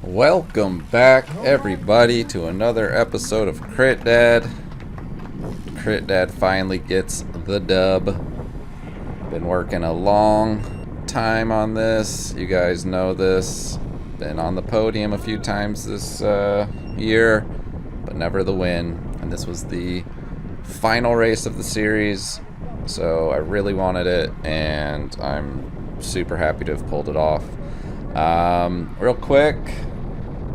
Welcome back, everybody, to another episode of Crit Dad. Crit Dad finally gets the dub. Been working a long time on this. You guys know this. Been on the podium a few times this year, but never the win. And this was the final race of the series, so I really wanted it, and I'm super happy to have pulled it off. Real quick,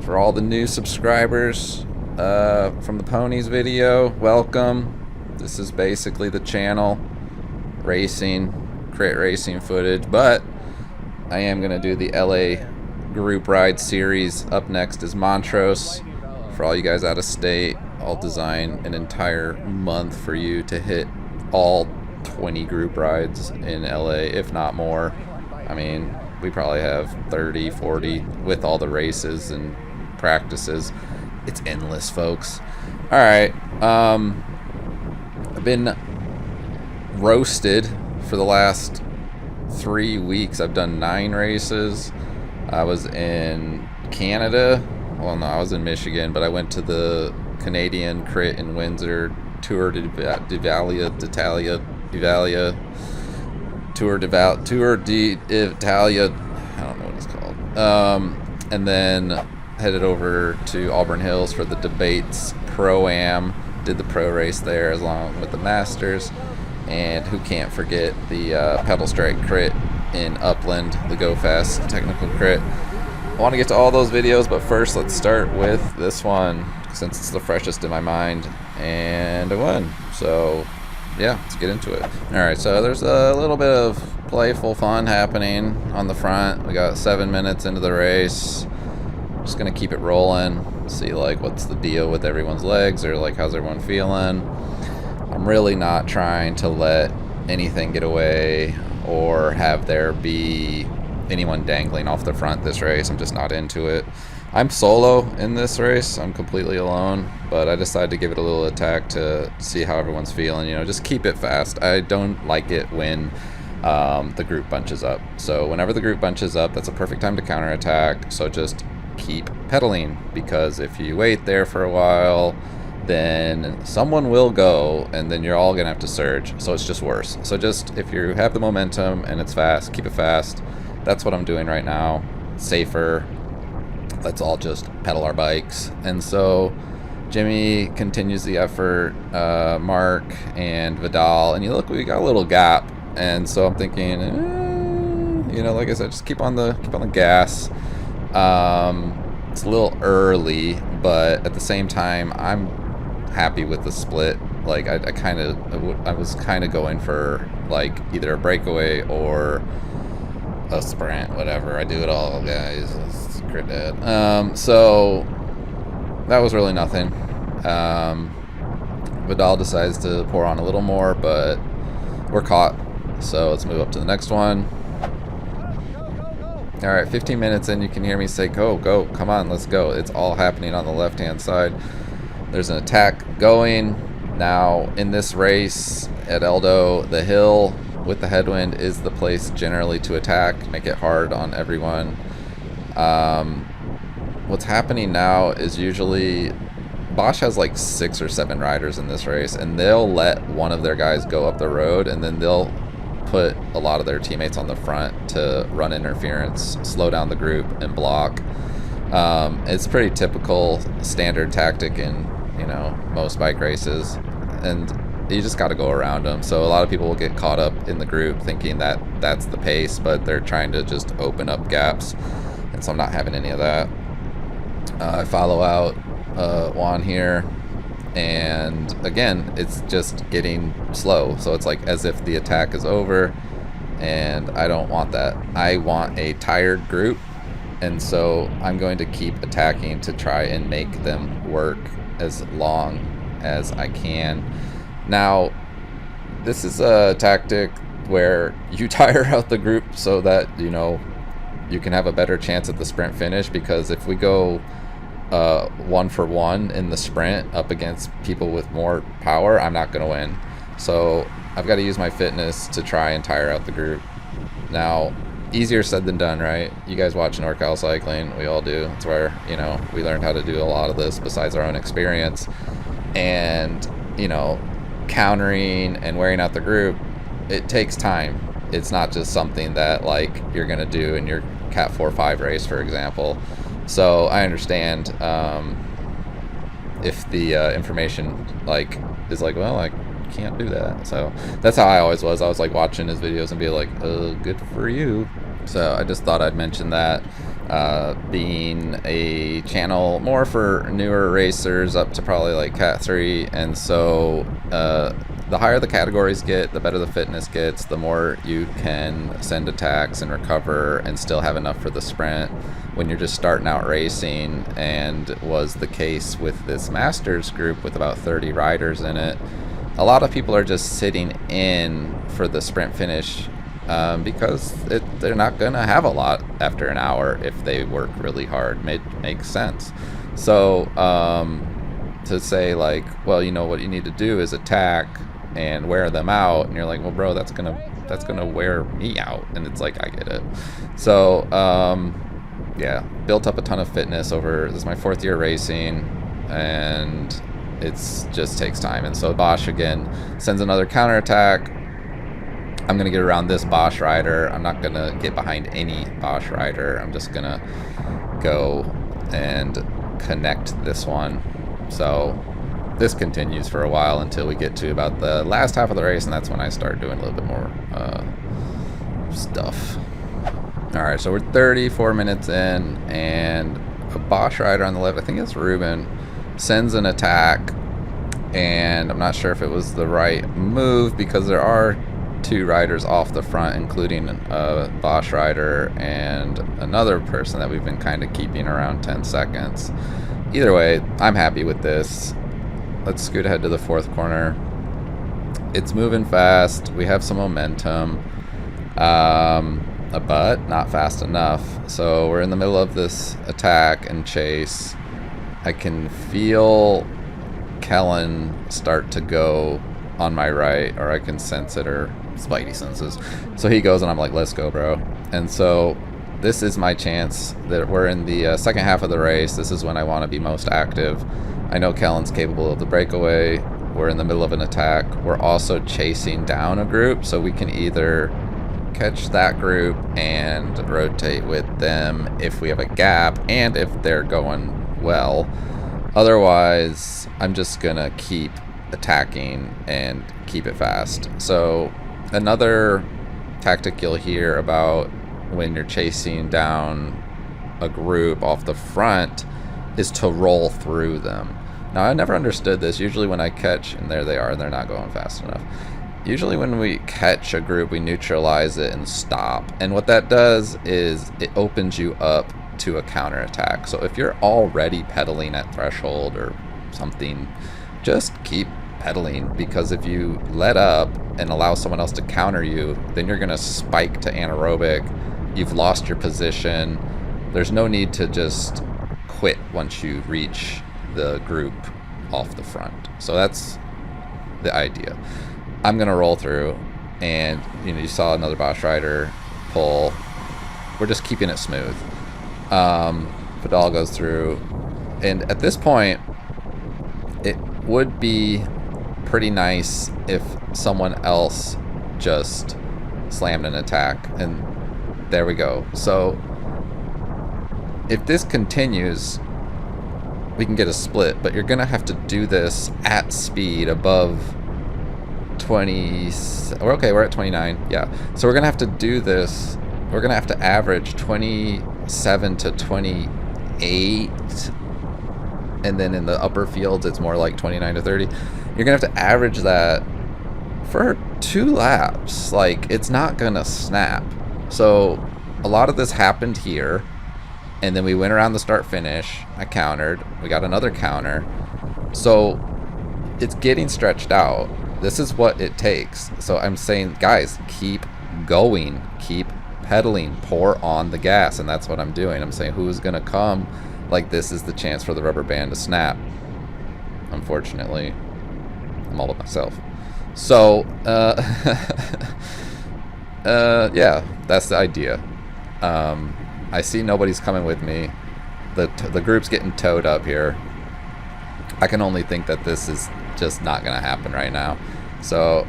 for all the new subscribers from the ponies video, welcome. This is basically the channel crit racing footage, but I am going to do the LA group ride series. Up next is Montrose. For all you guys out of state, I'll design an entire month for you to hit all 20 group rides in LA, if not more. I mean, we probably have 30, 40 with all the races and practices. It's endless, folks. All right. I've been roasted for the last 3 weeks. I've done 9 races. I was in Canada. Well, no, I was in Michigan, but I went to the Canadian Crit in Windsor, Tour d'Italia, I don't know what it's called. And then headed over to Auburn Hills for the Debates Pro-Am. Did the pro race there along with the Masters. And who can't forget the Pedal Strike Crit in Upland, the Go Fast Technical Crit. I want to get to all those videos, but first let's start with this one, since it's the freshest in my mind, and I won. So yeah, let's get into it. Alright, so there's a little bit of playful fun happening on the front. We got 7 minutes into the race. Just gonna keep it rolling, see like what's the deal with everyone's legs, or like how's everyone feeling. I'm really not trying to let anything get away or have there be anyone dangling off the front this race. I'm just not into it. I'm solo in this race. I'm completely alone, but I decided to give it a little attack to see how everyone's feeling. You know, just keep it fast. I don't like it when the group bunches up. So whenever the group bunches up, that's a perfect time to counterattack. So just keep pedaling, because if you wait there for a while, then someone will go, and then you're all gonna have to surge. So it's just worse. So just, if you have the momentum and it's fast, keep it fast. That's what I'm doing right now. Safer. Let's all just pedal our bikes. And so Jimmy continues the effort, Mark and Vidal, and you look, we got a little gap. And so I'm thinking, you know, like I said, just keep on the gas. It's a little early, but at the same time, I'm happy with the split. Like I was kind of going for like either a breakaway or a sprint, whatever. I do it all, guys. It's Crit Dad. So that was really nothing. Vidal decides to pour on a little more, but we're caught. So let's move up to the next one. All right, 15 minutes in, you can hear me say, go, go, come on, let's go. It's all happening on the left-hand side. There's an attack going. Now, in this race at Eldo, the hill with the headwind is the place generally to attack, make it hard on everyone. What's happening now is usually Bosch has like 6 or 7 riders in this race, and they'll let one of their guys go up the road, and then they'll put a lot of their teammates on the front to run interference, slow down the group, and block. It's pretty typical standard tactic in, you know, most bike races, and you just got to go around them. So a lot of people will get caught up in the group thinking that that's the pace, but they're trying to just open up gaps, and so I'm not having any of that. I follow out Juan here, and again, it's just getting slow. So it's like as if the attack is over, and I don't want that. I want a tired group, and so I'm going to keep attacking to try and make them work as long as I can. Now, this is a tactic where you tire out the group so that, you know, you can have a better chance at the sprint finish, because if we go 1 for 1 in the sprint up against people with more power, I'm not going to win. So I've got to use my fitness to try and tire out the group. Now, easier said than done, right? You guys watch NorCal cycling, we all do. It's where, you know, we learned how to do a lot of this besides our own experience. And, you know, countering and wearing out the group, it takes time. It's not just something that, like, you're going to do in your Cat 4-5 race, for example. So I understand if the information, like, is like, well, I can't do that. So that's how I always was. I was like watching his videos and be like, good for you. So I just thought I'd mention that, being a channel more for newer racers up to probably like Cat 3. And so the higher the categories get, the better the fitness gets, the more you can send attacks and recover and still have enough for the sprint when you're just starting out racing. And was the case with this Masters group with about 30 riders in it. A lot of people are just sitting in for the sprint finish because they're not going to have a lot after an hour if they work really hard. Makes sense. So to say like, well, you know, what you need to do is attack and wear them out, and you're like, well, bro, that's gonna wear me out. And it's like, I get it. So yeah, built up a ton of fitness over, this is my 4th year racing, and it's just takes time. And so Bosch again sends another counterattack. I'm gonna get around this Bosch rider. I'm not gonna get behind any Bosch rider. I'm just gonna go and connect this one. So this continues for a while until we get to about the last half of the race, and that's when I start doing a little bit more stuff. Alright, so we're 34 minutes in, and a Bosch rider on the left, I think it's Ruben, sends an attack, and I'm not sure if it was the right move because there are 2 riders off the front, including a Bosch rider and another person that we've been kind of keeping around 10 seconds. Either way, I'm happy with this. Let's scoot ahead to the 4th corner. It's moving fast. We have some momentum, but not fast enough. So we're in the middle of this attack and chase. I can feel Kellen start to go on my right, or I can sense it, or spidey senses. So he goes and I'm like, let's go, bro. And so this is my chance. That we're in the second half of the race. This is when I want to be most active. I know Kellen's capable of the breakaway. We're in the middle of an attack. We're also chasing down a group, so we can either catch that group and rotate with them if we have a gap and if they're going well. Otherwise, I'm just gonna keep attacking and keep it fast. So another tactic you'll hear about when you're chasing down a group off the front is to roll through them. Now, I never understood this. Usually when I catch, and there they are, and they're not going fast enough. Usually when we catch a group, we neutralize it and stop. And what that does is it opens you up to a counterattack. So if you're already pedaling at threshold or something, just keep pedaling, because if you let up and allow someone else to counter you, then you're going to spike to anaerobic. You've lost your position. There's no need to just quit once you reach the group off the front. So that's the idea. I'm gonna roll through, and you saw another Bosch rider pull. We're just keeping it smooth. Pedal goes through, and at this point it would be pretty nice if someone else just slammed an attack, and there we go. So if this continues, we can get a split, but you're gonna have to do this at speed above 20. Okay, we're at 29. Yeah, so we're gonna have to do this. We're gonna have to average 27 to 28, and then in the upper fields it's more like 29 to 30. You're gonna have to average that for 2 laps. Like, it's not gonna snap. So a lot of this happened here, and then we went around the start finish. I countered. We got another counter. So it's getting stretched out. This is what it takes. So I'm saying, guys, keep going, keep pedaling, pour on the gas, and that's what I'm doing. I'm saying, who's gonna come? Like, this is the chance for the rubber band to snap. Unfortunately, I'm all by myself. So, yeah, that's the idea. I see nobody's coming with me. The group's getting towed up here. I can only think that this is just not going to happen right now. So,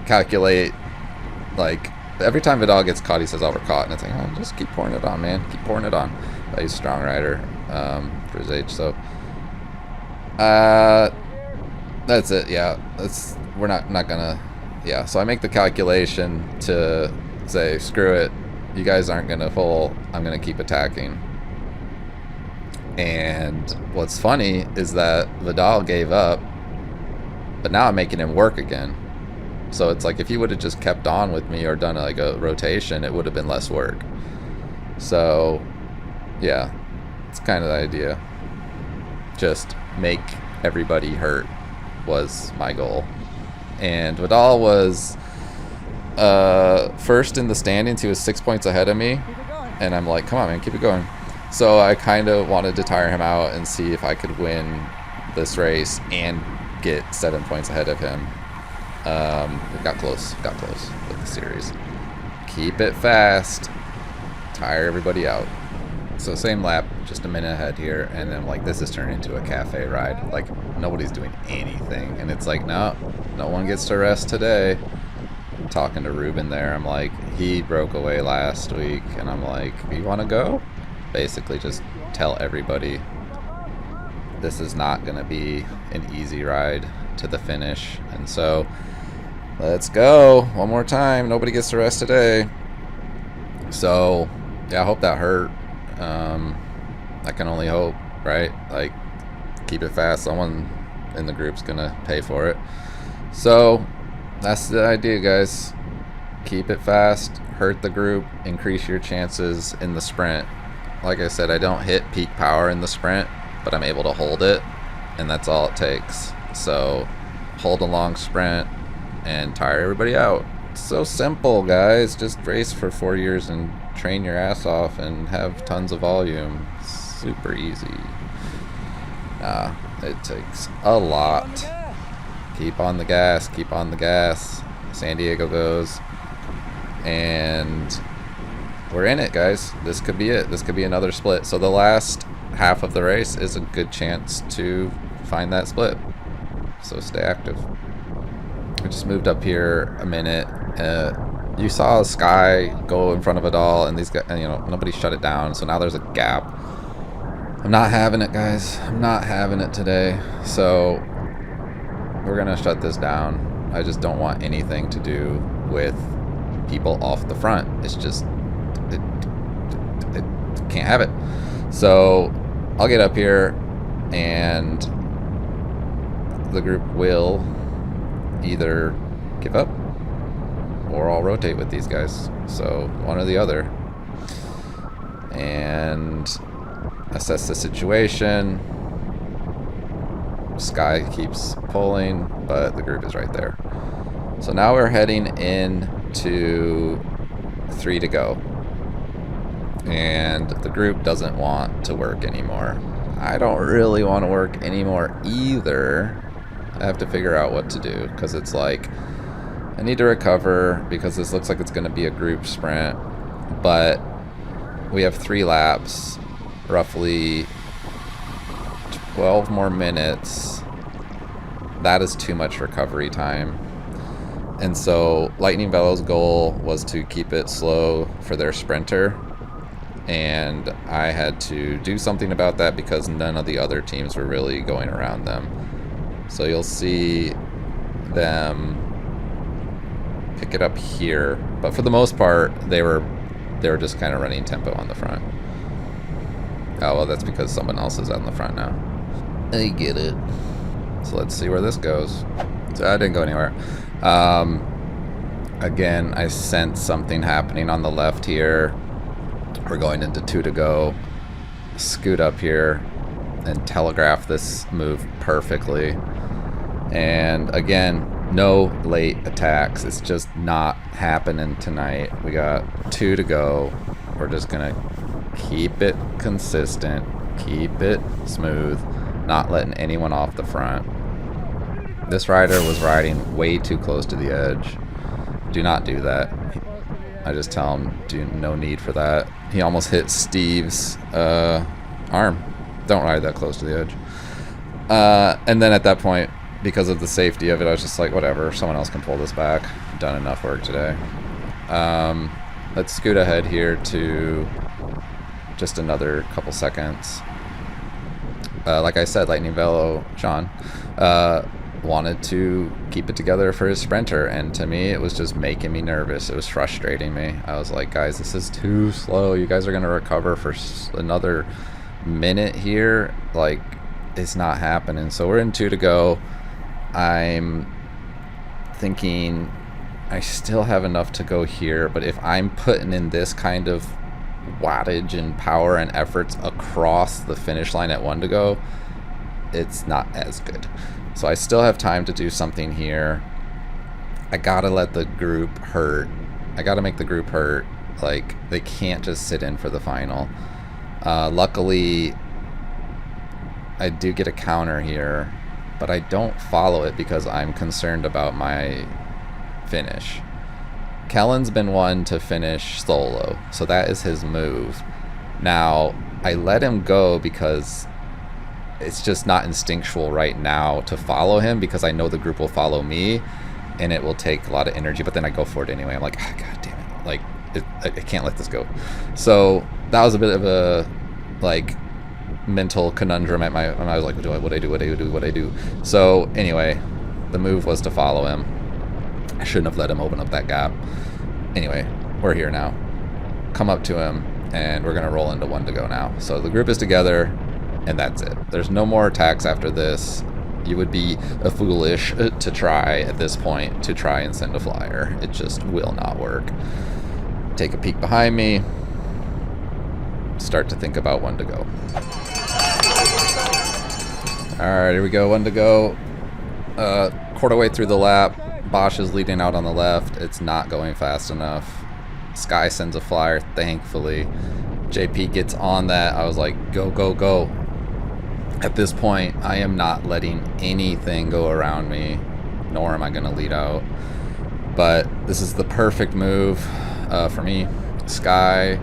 calculate, like, every time Vidal gets caught, he says, oh, we're caught. And it's like, oh, just keep pouring it on, man. Keep pouring it on. But he's a strong rider for his age, so. That's it, yeah. We're not gonna, yeah. So I make the calculation to say, screw it. You guys aren't gonna pull. I'm gonna keep attacking. And what's funny is that Vidal gave up, but now I'm making him work again. So it's like if he would have just kept on with me or done like a rotation, it would have been less work. So, yeah, it's kind of the idea. Just make everybody hurt was my goal. And Vidal was first in the standings. He was 6 points ahead of me. And I'm like, come on, man, keep it going. So I kind of wanted to tire him out and see if I could win this race and get 7 points ahead of him. It got close with the series. Keep it fast, tire everybody out. So same lap, just a minute ahead here, and then like this is turning into a cafe ride. Like nobody's doing anything, and it's like no one gets to rest today. I'm talking to Ruben there. I'm like, he broke away last week, and I'm like, you want to go? Basically, just tell everybody this is not going to be an easy ride to the finish, and so let's go one more time. Nobody gets to rest today. So yeah, I hope that hurt. I can only hope, right? Like, keep it fast. Someone in the group's gonna pay for it. So that's the idea, guys. Keep it fast, hurt the group, increase your chances in the sprint. Like I said, I don't hit peak power in the sprint, but I'm able to hold it, and that's all it takes. So hold a long sprint and tire everybody out. It's so simple, guys. Just race for 4 years and train your ass off and have tons of volume. Super easy. It takes a lot. Keep on the gas, keep on the gas. San Diego goes. And we're in it, guys. This could be it. This could be another split. So the last half of the race is a good chance to find that split. So stay active. I just moved up here a minute. You saw Sky go in front of Vidal, and these guys, you know, nobody shut it down. So now there's a gap. I'm not having it, guys. I'm not having it today. So we're gonna shut this down. I just don't want anything to do with people off the front. It's just it can't have it. So I'll get up here, and the group will either give up or I'll rotate with these guys. So one or the other, and assess the situation. Sky keeps pulling, but the group is right there. So now we're heading in to 3 to go, and the group doesn't want to work anymore. I don't really want to work anymore either. I have to figure out what to do, because it's like I need to recover, because this looks like it's going to be a group sprint, but we have 3 laps, roughly 12 more minutes. That is too much recovery time. And so Lightning Velo's goal was to keep it slow for their sprinter, and I had to do something about that because none of the other teams were really going around them. So you'll see them pick it up here, but for the most part they were just kind of running tempo on the front. Oh well, that's because someone else is on the front now. I get it. So let's see where this goes. So I didn't go anywhere. Again, I sense something happening on the left here. We're going into 2 to go. Scoot up here and telegraph this move perfectly. And again, no late attacks. It's just not happening tonight. We got 2 to go. We're just gonna keep it consistent, keep it smooth, not letting anyone off the front. This rider was riding way too close to the edge. Do not do that. I just tell him, no need for that. He almost hit Steve's arm. Don't ride that close to the edge. And then at that point, because of the safety of it, I was just like, whatever, someone else can pull this back. I've done enough work today. Let's scoot ahead here to just another couple seconds. Like I said, Lightning Velo Sean wanted to keep it together for his sprinter, and to me it was just making me nervous. It was frustrating me. I was like, guys, this is too slow. You guys are going to recover for another minute here. Like, it's not happening. So we're in 2 to go. I'm thinking I still have enough to go here, but if I'm putting in this kind of wattage and power and efforts across the finish line at 1 to go, it's not as good. So I still have time to do something here. I gotta let the group hurt. I gotta make the group hurt. Like, they can't just sit in for the final. Luckily, I do get a counter here, but I don't follow it because I'm concerned about my finish. Kellen's been one to finish solo, so that is his move. Now, I let him go because it's just not instinctual right now to follow him, because I know the group will follow me and it will take a lot of energy, but then I go for it anyway. I'm like, God damn it. Like, I can't let this go. So that was a bit of a, like, mental conundrum at my, when I was like, what do I do? So anyway, the move was to follow him. I shouldn't have let him open up that gap. Anyway, we're here now. Come up to him, and we're going to roll into 1 to go now. So the group is together, and that's it. There's no more attacks after this. You would be foolish to try at this point to try and send a flyer. It just will not work. Take a peek behind me. Start to think about 1 to go. Alright, here we go. 1 to go. Quarter way through the lap. Bosch is leading out on the left. It's not going fast enough. Sky sends a flyer, thankfully. JP gets on that. I was like, go, go, go. At this point, I am not letting anything go around me, nor am I going to lead out. But this is the perfect move for me. Sky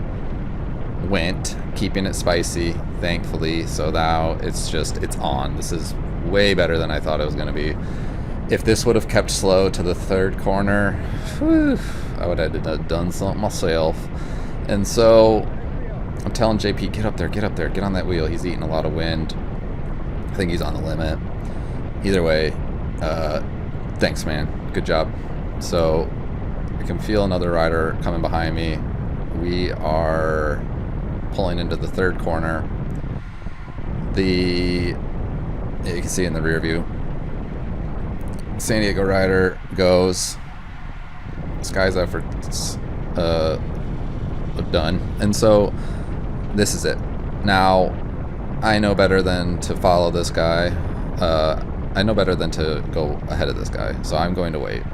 went, keeping it spicy, thankfully. So now it's on. This is way better than I thought it was going to be. If this would have kept slow to the 3rd corner, whew, I would have done something myself. And so I'm telling JP, get up there, get on that wheel. He's eating a lot of wind. I think he's on the limit. Either way, thanks, man. Good job. So I can feel another rider coming behind me. We are pulling into the 3rd corner. You can see in the rear view. San Diego rider goes. Sky's efforts done. And so this is it. Now, I know better than to follow this guy. I know better than to go ahead of this guy. So I'm going to wait.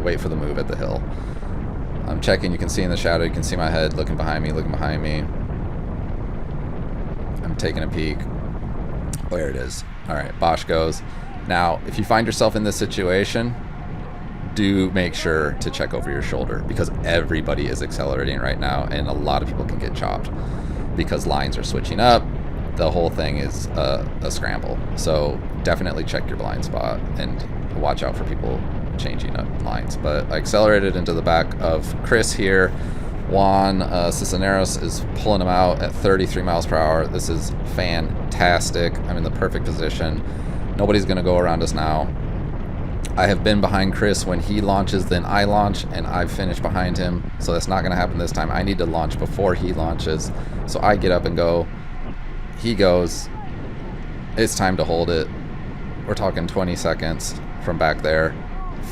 Wait for the move at the hill. I'm checking. You can see in the shadow. You can see my head looking behind me, I'm taking a peek. There it is. All right, Bosch goes. Now, if you find yourself in this situation, do make sure to check over your shoulder, because everybody is accelerating right now, and a lot of people can get chopped because lines are switching up. The whole thing is a scramble. So definitely check your blind spot and watch out for people changing up lines. But I accelerated into the back of Chris here. Juan Cisneros is pulling him out at 33 miles per hour. This is fantastic. I'm in the perfect position. Nobody's going to go around us now. I have been behind Chris when he launches, then I launch, and I've finished behind him. So that's not going to happen this time. I need to launch before he launches. So I get up and go. He goes. It's time to hold it. We're talking 20 seconds from back there.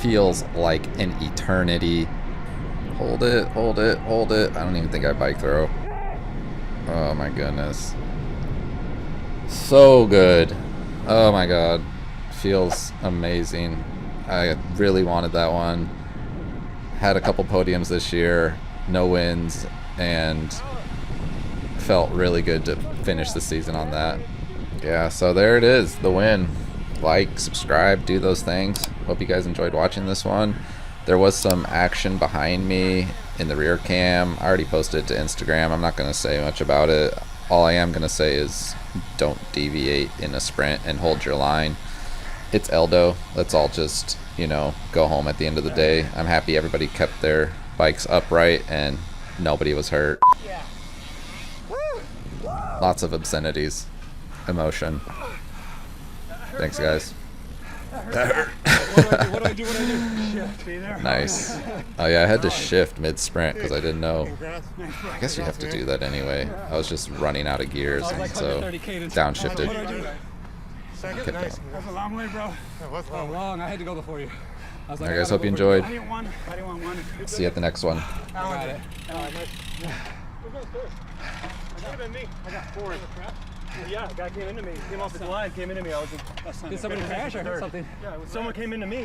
Feels like an eternity. Hold it, hold it, hold it. I don't even think I bike throw. Oh my goodness. So good. Oh my god. Feels amazing. I really wanted that one. Had a couple podiums this year, no wins, and felt really good to finish the season on that. Yeah, so there it is, the win. like, subscribe, do those things. Hope you guys enjoyed watching this one. There was some action behind me in the rear cam. I already posted it to Instagram. I'm not going to say much about it. All I am going to say is don't deviate in a sprint and hold your line. It's Eldo. Let's all just, you know, go home at the end of the day. I'm happy everybody kept their bikes upright and nobody was hurt. Lots of obscenities. Emotion. Thanks, guys. That hurt. What do I do? Shift. Be there. Nice. Oh yeah, I had to shift mid-sprint because I didn't know. I guess you have to do that anyway. I was just running out of gears, and so downshifted. Second, nice. That's a long way, bro. Oh, long. I had to go before you. Alright, guys, hope you enjoyed. I didn't want one. See you at the next one. Got it. Who goes first? It should have been me. I got fourth. Yeah, a guy came into me. Came off his line, came into me. I was in. Did somebody crash? I heard something. Yeah, someone came into me.